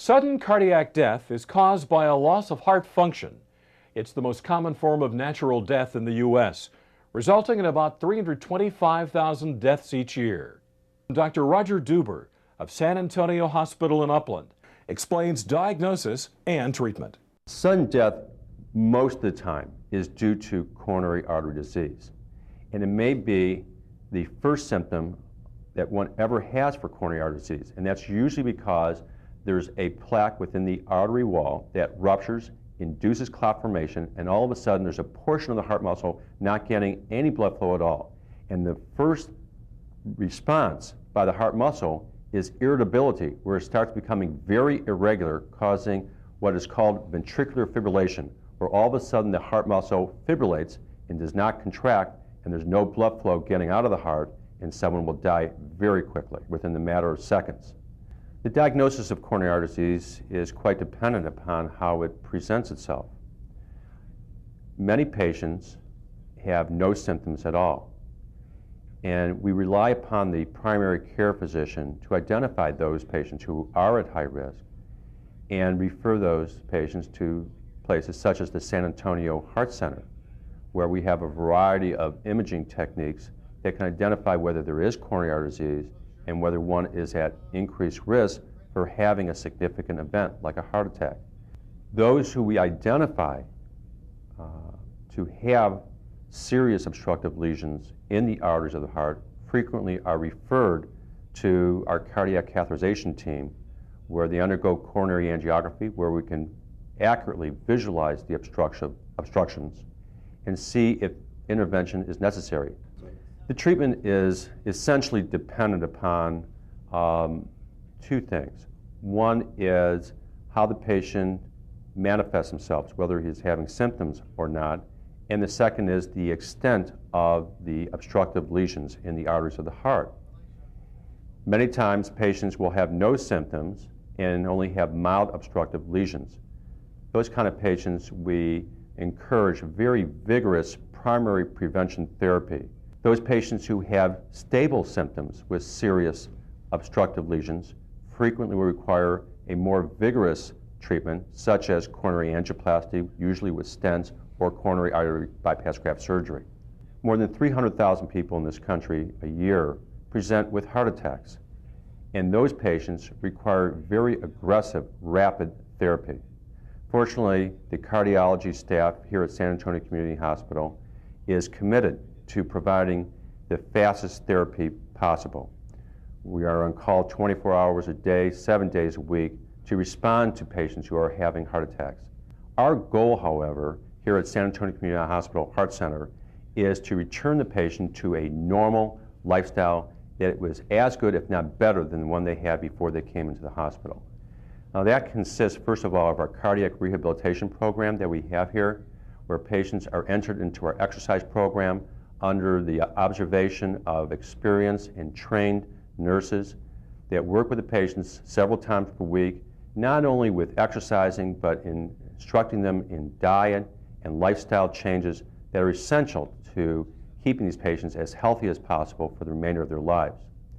Sudden cardiac death is caused by a loss of heart function. It's the most common form of natural death in the U.S., resulting in about 325,000 deaths each year. Dr. Roger Duber of San Antonio Hospital in Upland explains diagnosis and treatment. Sudden death, most of the time, is due to coronary artery disease. And it may be the first symptom that one ever has for coronary artery disease. And that's usually because there's a plaque within the artery wall that ruptures, induces clot formation, and all of a sudden there's a portion of the heart muscle not getting any blood flow at all. And the first response by the heart muscle is irritability, where it starts becoming very irregular, causing what is called ventricular fibrillation, where all of a sudden the heart muscle fibrillates and does not contract, and there's no blood flow getting out of the heart, and someone will die very quickly, within the matter of seconds. The diagnosis of coronary artery disease is quite dependent upon how it presents itself. Many patients have no symptoms at all, and we rely upon the primary care physician to identify those patients who are at high risk and refer those patients to places such as the San Antonio Heart Center, where we have a variety of imaging techniques that can identify whether there is coronary artery disease and whether one is at increased risk for having a significant event like a heart attack. Those who we identify to have serious obstructive lesions in the arteries of the heart frequently are referred to our cardiac catheterization team, where they undergo coronary angiography, where we can accurately visualize the obstructions and see if intervention is necessary. The treatment is essentially dependent upon two things. One is how the patient manifests himself, whether he's having symptoms or not, and the second is the extent of the obstructive lesions in the arteries of the heart. Many times patients will have no symptoms and only have mild obstructive lesions. Those kind of patients, we encourage very vigorous primary prevention therapy. Those patients who have stable symptoms with serious obstructive lesions frequently will require a more vigorous treatment, such as coronary angioplasty, usually with stents, or coronary artery bypass graft surgery. More than 300,000 people in this country a year present with heart attacks, and those patients require very aggressive, rapid therapy. Fortunately, the cardiology staff here at San Antonio Community Hospital is committed to providing the fastest therapy possible. We are on call 24 hours a day, 7 days a week, to respond to patients who are having heart attacks. Our goal, however, here at San Antonio Community Hospital Heart Center is to return the patient to a normal lifestyle that was as good, if not better, than the one they had before they came into the hospital. Now that consists, first of all, of our cardiac rehabilitation program that we have here, where patients are entered into our exercise program under the observation of experienced and trained nurses that work with the patients several times per week, not only with exercising, but in instructing them in diet and lifestyle changes that are essential to keeping these patients as healthy as possible for the remainder of their lives.